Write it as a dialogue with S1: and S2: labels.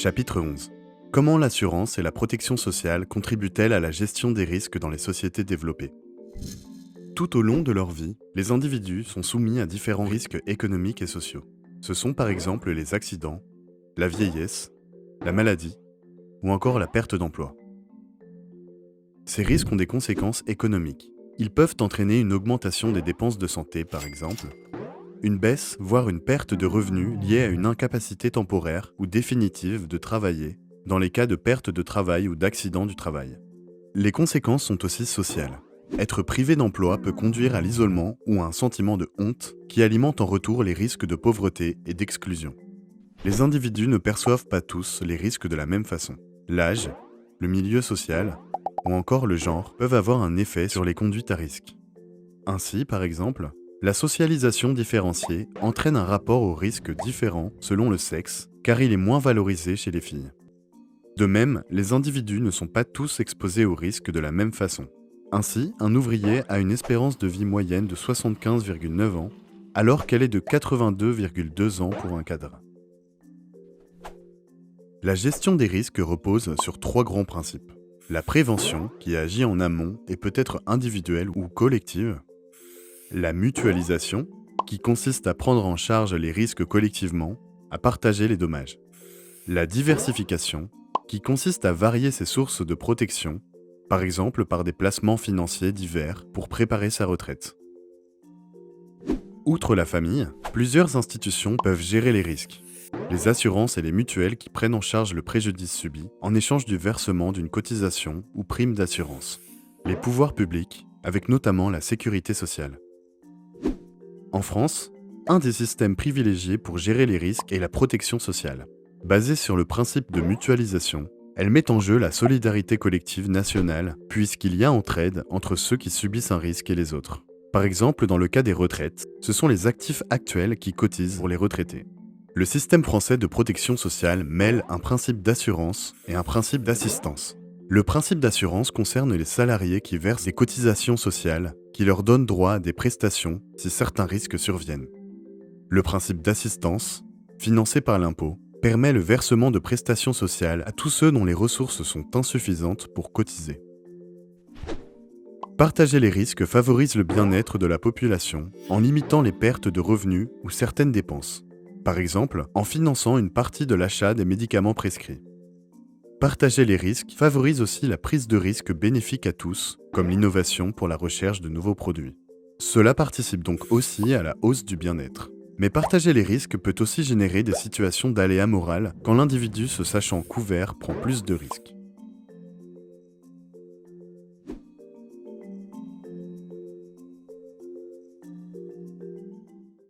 S1: Chapitre 11. Comment l'assurance et la protection sociale contribuent-elles à la gestion des risques dans les sociétés développées? Tout au long de leur vie, les individus sont soumis à différents risques économiques et sociaux. Ce sont par exemple les accidents, la vieillesse, la maladie ou encore la perte d'emploi. Ces risques ont des conséquences économiques. Ils peuvent entraîner une augmentation des dépenses de santé par exemple, une baisse, voire une perte de revenus liée à une incapacité temporaire ou définitive de travailler, dans les cas de perte de travail ou d'accident du travail. Les conséquences sont aussi sociales. Être privé d'emploi peut conduire à l'isolement ou à un sentiment de honte qui alimente en retour les risques de pauvreté et d'exclusion. Les individus ne perçoivent pas tous les risques de la même façon. L'âge, le milieu social ou encore le genre peuvent avoir un effet sur les conduites à risque. Ainsi, par exemple, la socialisation différenciée entraîne un rapport au risque différent selon le sexe, car il est moins valorisé chez les filles. De même, les individus ne sont pas tous exposés au risque de la même façon. Ainsi, un ouvrier a une espérance de vie moyenne de 75,9 ans, alors qu'elle est de 82,2 ans pour un cadre. La gestion des risques repose sur 3 grands principes. La prévention, qui agit en amont et peut être individuelle ou collective. La mutualisation, qui consiste à prendre en charge les risques collectivement, à partager les dommages. La diversification, qui consiste à varier ses sources de protection, par exemple par des placements financiers divers pour préparer sa retraite. Outre la famille, plusieurs institutions peuvent gérer les risques. Les assurances et les mutuelles qui prennent en charge le préjudice subi en échange du versement d'une cotisation ou prime d'assurance. Les pouvoirs publics, avec notamment la sécurité sociale. En France, un des systèmes privilégiés pour gérer les risques est la protection sociale. Basée sur le principe de mutualisation, elle met en jeu la solidarité collective nationale puisqu'il y a entraide entre ceux qui subissent un risque et les autres. Par exemple, dans le cas des retraites, ce sont les actifs actuels qui cotisent pour les retraités. Le système français de protection sociale mêle un principe d'assurance et un principe d'assistance. Le principe d'assurance concerne les salariés qui versent des cotisations sociales qui leur donnent droit à des prestations si certains risques surviennent. Le principe d'assistance, financé par l'impôt, permet le versement de prestations sociales à tous ceux dont les ressources sont insuffisantes pour cotiser. Partager les risques favorise le bien-être de la population en limitant les pertes de revenus ou certaines dépenses. Par exemple, en finançant une partie de l'achat des médicaments prescrits. Partager les risques favorise aussi la prise de risques bénéfiques à tous, comme l'innovation pour la recherche de nouveaux produits. Cela participe donc aussi à la hausse du bien-être. Mais partager les risques peut aussi générer des situations d'aléa moral quand l'individu se sachant couvert prend plus de risques.